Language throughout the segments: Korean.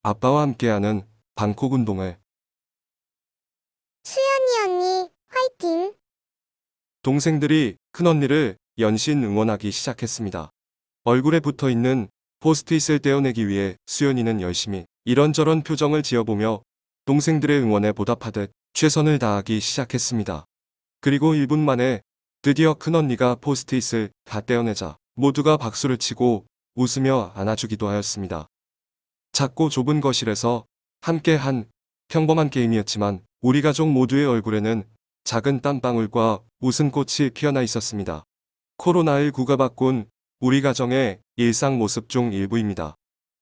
아빠와 함께하는 방콕 운동회. 수연이 언니, 화이팅! 동생들이 큰언니를 연신 응원하기 시작했습니다. 얼굴에 붙어있는 포스트잇을 떼어내기 위해 수연이는 열심히 이런저런 표정을 지어보며 동생들의 응원에 보답하듯 최선을 다하기 시작했습니다. 그리고 1분 만에 드디어 큰언니가 포스트잇을 다 떼어내자 모두가 박수를 치고 웃으며 안아주기도 하였습니다. 작고 좁은 거실에서 함께 한 평범한 게임이었지만 우리 가족 모두의 얼굴에는 작은 땀방울과 웃음꽃이 피어나 있었습니다. 코로나19가 바꾼 우리 가정의 일상 모습 중 일부입니다.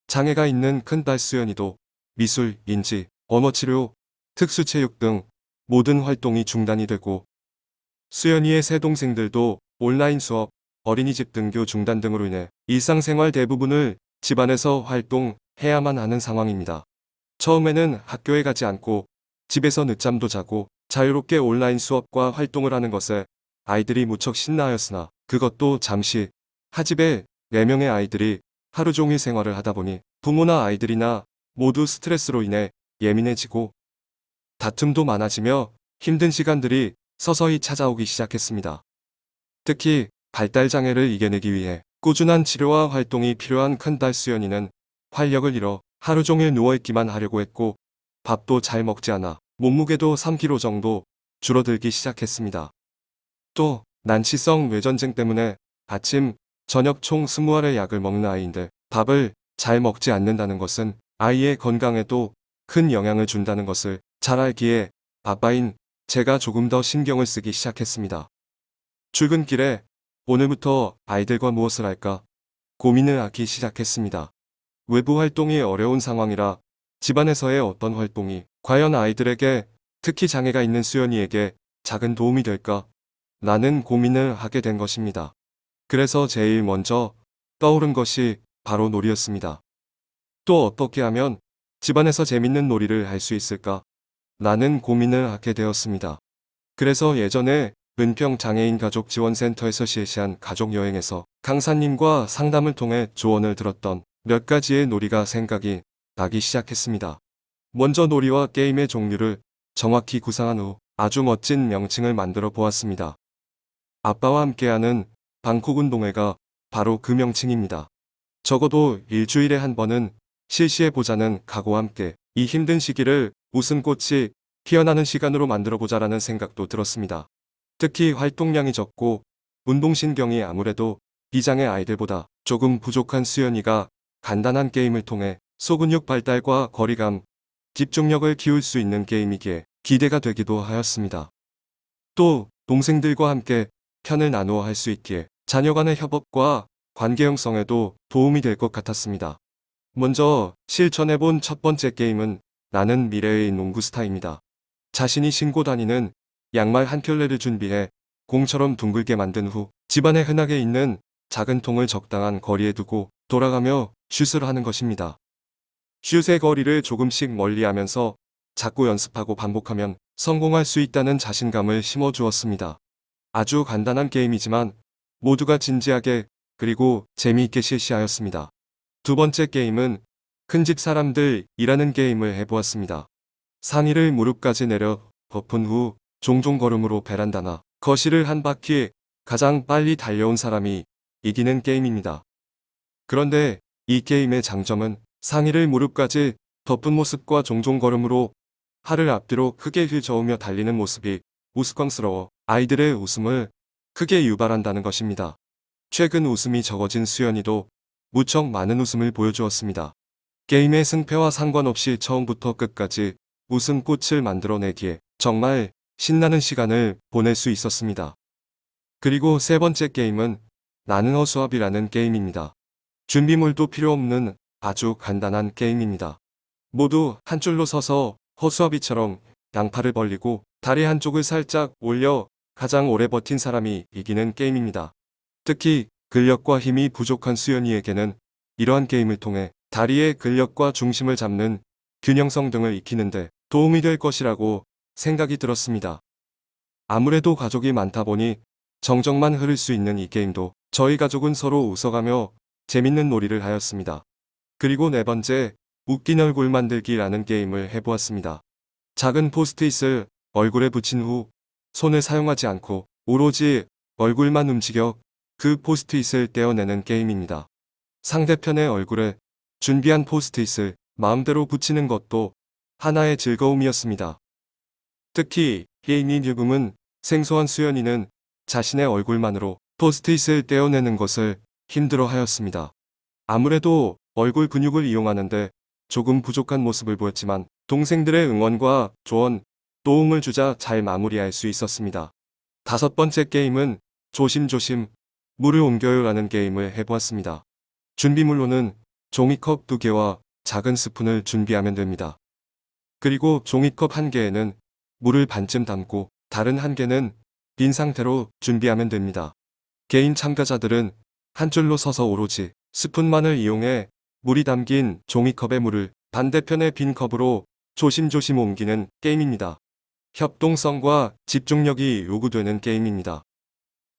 장애가 있는 큰딸 수연이도 미술, 인지, 언어치료, 특수체육 등 모든 활동이 중단이 되고 수연이의 새 동생들도 온라인 수업, 어린이집 등교 중단 등으로 인해 일상생활 대부분을 집안에서 활동해야만 하는 상황입니다. 처음에는 학교에 가지 않고 집에서 늦잠도 자고 자유롭게 온라인 수업과 활동을 하는 것에 아이들이 무척 신나하였으나 그것도 잠시. 하집에 4명의 아이들이 하루 종일 생활을 하다 보니 부모나 아이들이나 모두 스트레스로 인해 예민해지고 다툼도 많아지며 힘든 시간들이 서서히 찾아오기 시작했습니다. 특히 발달장애를 이겨내기 위해 꾸준한 치료와 활동이 필요한 큰딸 수연이는 활력을 잃어 하루 종일 누워있기만 하려고 했고 밥도 잘 먹지 않아 몸무게도 3kg 정도 줄어들기 시작했습니다. 또 난치성 뇌전증 때문에 아침, 저녁 총 20알의 약을 먹는 아이인데 밥을 잘 먹지 않는다는 것은 아이의 건강에도 큰 영향을 준다는 것을 잘 알기에 아빠인 제가 조금 더 신경을 쓰기 시작했습니다. 출근길에 오늘부터 아이들과 무엇을 할까 고민을 하기 시작했습니다. 외부 활동이 어려운 상황이라 집안에서의 어떤 활동이 과연 아이들에게, 특히 장애가 있는 수연이에게 작은 도움이 될까? 라는 고민을 하게 된 것입니다. 그래서 제일 먼저 떠오른 것이 바로 놀이였습니다. 또 어떻게 하면 집안에서 재밌는 놀이를 할 수 있을까? 라는 고민을 하게 되었습니다. 그래서 예전에 은평 장애인 가족 지원센터에서 실시한 가족여행에서 강사님과 상담을 통해 조언을 들었던 몇 가지의 놀이가 생각이 나기 시작했습니다. 먼저 놀이와 게임의 종류를 정확히 구상한 후 아주 멋진 명칭을 만들어 보았습니다. 아빠와 함께하는 방콕 운동회가 바로 그 명칭입니다. 적어도 일주일에 한 번은 실시해보자는 각오와 함께 이 힘든 시기를 웃음꽃이 피어나는 시간으로 만들어보자라는 생각도 들었습니다. 특히 활동량이 적고 운동신경이 아무래도 비장애 아이들보다 조금 부족한 수연이가 간단한 게임을 통해 소근육 발달과 거리감, 집중력을 키울 수 있는 게임이기에 기대가 되기도 하였습니다. 또 동생들과 함께 편을 나누어 할 수 있기에 자녀 간의 협업과 관계 형성에도 도움이 될 것 같았습니다. 먼저 실천해본 첫 번째 게임은 나는 미래의 농구스타입니다. 자신이 신고 다니는 양말 한 켤레를 준비해 공처럼 둥글게 만든 후 집안에 흔하게 있는 작은 통을 적당한 거리에 두고 돌아가며 슛을 하는 것입니다. 슛의 거리를 조금씩 멀리하면서 자꾸 연습하고 반복하면 성공할 수 있다는 자신감을 심어주었습니다. 아주 간단한 게임이지만 모두가 진지하게 그리고 재미있게 실시하였습니다. 두 번째 게임은 큰 집 사람들이라는 게임을 해보았습니다. 상의를 무릎까지 내려 덮은 후 종종 걸음으로 베란다나 거실을 한 바퀴 가장 빨리 달려온 사람이 이기는 게임입니다. 그런데 이 게임의 장점은 상의를 무릎까지 덮은 모습과 종종 걸음으로 팔을 앞뒤로 크게 휘저으며 달리는 모습이 우스꽝스러워 아이들의 웃음을 크게 유발한다는 것입니다. 최근 웃음이 적어진 수연이도 무척 많은 웃음을 보여주었습니다. 게임의 승패와 상관없이 처음부터 끝까지 웃음꽃을 만들어내기에 정말 신나는 시간을 보낼 수 있었습니다. 그리고 세 번째 게임은 나는 허수아비라는 게임입니다. 준비물도 필요 없는 아주 간단한 게임입니다. 모두 한 줄로 서서 허수아비처럼 양팔을 벌리고 다리 한쪽을 살짝 올려 가장 오래 버틴 사람이 이기는 게임입니다. 특히 근력과 힘이 부족한 수연이에게는 이러한 게임을 통해 다리의 근력과 중심을 잡는 균형성 등을 익히는데 도움이 될 것이라고 생각이 들었습니다. 아무래도 가족이 많다 보니 정적만 흐를 수 있는 이 게임도 저희 가족은 서로 웃어가며 재밌는 놀이를 하였습니다. 그리고 네 번째, 웃긴 얼굴 만들기라는 게임을 해보았습니다. 작은 포스트잇을 얼굴에 붙인 후 손을 사용하지 않고 오로지 얼굴만 움직여 그 포스트잇을 떼어내는 게임입니다. 상대편의 얼굴에 준비한 포스트잇을 마음대로 붙이는 것도 하나의 즐거움이었습니다. 특히 게임이 조금은 생소한 수연이는 자신의 얼굴만으로 포스트잇을 떼어내는 것을 힘들어 하였습니다. 아무래도 얼굴 근육을 이용하는데 조금 부족한 모습을 보였지만 동생들의 응원과 조언, 도움을 주자 잘 마무리할 수 있었습니다. 다섯 번째 게임은 조심조심 물을 옮겨요라는 게임을 해보았습니다. 준비물로는 종이컵 2개와 작은 스푼을 준비하면 됩니다. 그리고 종이컵 1개에는 물을 반쯤 담고 다른 1개는 빈 상태로 준비하면 됩니다. 개인 참가자들은 한 줄로 서서 오로지 스푼만을 이용해 물이 담긴 종이컵에 물을 반대편의 빈 컵으로 조심조심 옮기는 게임입니다. 협동성과 집중력이 요구되는 게임입니다.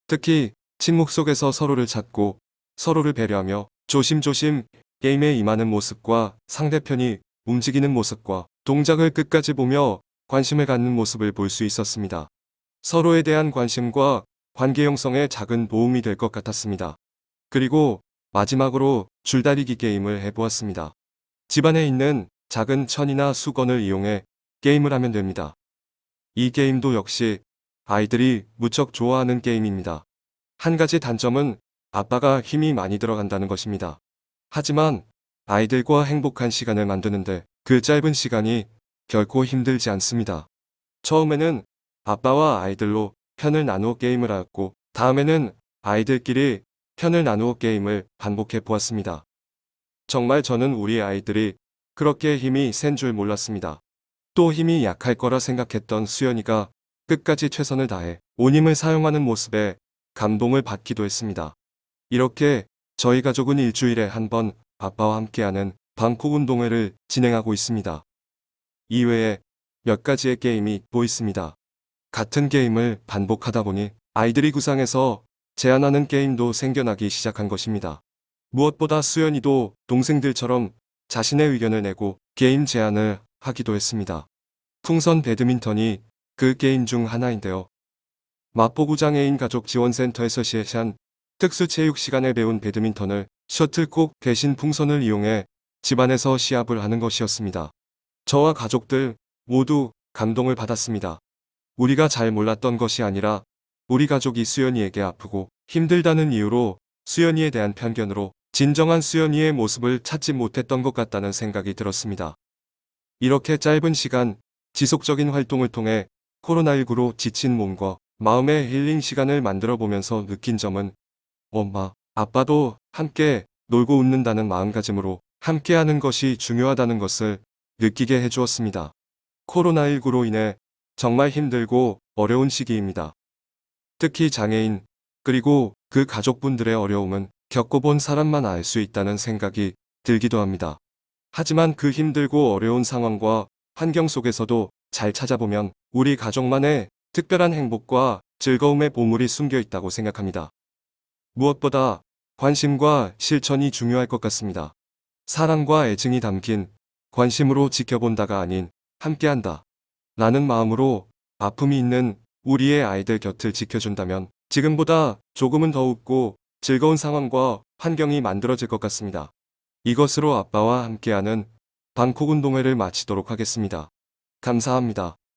특히 침묵 속에서 서로를 찾고 서로를 배려하며 조심조심 게임에 임하는 모습과 상대편이 움직이는 모습과 동작을 끝까지 보며 관심을 갖는 모습을 볼 수 있었습니다. 서로에 대한 관심과 관계 형성에 작은 도움이 될 것 같았습니다. 그리고 마지막으로 줄다리기 게임을 해보았습니다. 집안에 있는 작은 천이나 수건을 이용해 게임을 하면 됩니다. 이 게임도 역시 아이들이 무척 좋아하는 게임입니다. 한 가지 단점은 아빠가 힘이 많이 들어간다는 것입니다. 하지만 아이들과 행복한 시간을 만드는데 그 짧은 시간이 결코 힘들지 않습니다. 처음에는 아빠와 아이들로 편을 나누어 게임을 하였고 다음에는 아이들끼리 편을 나누어 게임을 반복해 보았습니다. 정말 저는 우리 아이들이 그렇게 힘이 센 줄 몰랐습니다. 또 힘이 약할 거라 생각했던 수연이가 끝까지 최선을 다해 온 힘을 사용하는 모습에 감동을 받기도 했습니다. 이렇게 저희 가족은 일주일에 한 번 아빠와 함께하는 방콕 운동회를 진행하고 있습니다. 이외에 몇 가지의 게임이 또 있습니다. 같은 게임을 반복하다 보니 아이들이 구상해서 제안하는 게임도 생겨나기 시작한 것입니다. 무엇보다 수연이도 동생들처럼 자신의 의견을 내고 게임 제안을 하기도 했습니다. 풍선 배드민턴이 그 게임 중 하나인데요. 마포구장 애인 가족 지원센터에서 시행한 특수체육 시간에 배운 배드민턴을 셔틀콕 대신 풍선을 이용해 집안에서 시합을 하는 것이었습니다. 저와 가족들 모두 감동을 받았습니다. 우리가 잘 몰랐던 것이 아니라 우리 가족이 수연이에게 아프고 힘들다는 이유로 수연이에 대한 편견으로 진정한 수연이의 모습을 찾지 못했던 것 같다는 생각이 들었습니다. 이렇게 짧은 시간 지속적인 활동을 통해 코로나19로 지친 몸과 마음의 힐링 시간을 만들어 보면서 느낀 점은 엄마, 아빠도 함께 놀고 웃는다는 마음가짐으로 함께하는 것이 중요하다는 것을 느끼게 해주었습니다. 코로나19로 인해 정말 힘들고 어려운 시기입니다. 특히 장애인 그리고 그 가족분들의 어려움은 겪어본 사람만 알 수 있다는 생각이 들기도 합니다. 하지만 그 힘들고 어려운 상황과 환경 속에서도 잘 찾아보면 우리 가족만의 특별한 행복과 즐거움의 보물이 숨겨 있다고 생각합니다. 무엇보다 관심과 실천이 중요할 것 같습니다. 사랑과 애증이 담긴 관심으로 지켜본다가 아닌 함께한다 라는 마음으로 아픔이 있는 우리의 아이들 곁을 지켜준다면 지금보다 조금은 더 웃고 즐거운 상황과 환경이 만들어질 것 같습니다. 이것으로 아빠와 함께하는 방콕 운동회를 마치도록 하겠습니다. 감사합니다.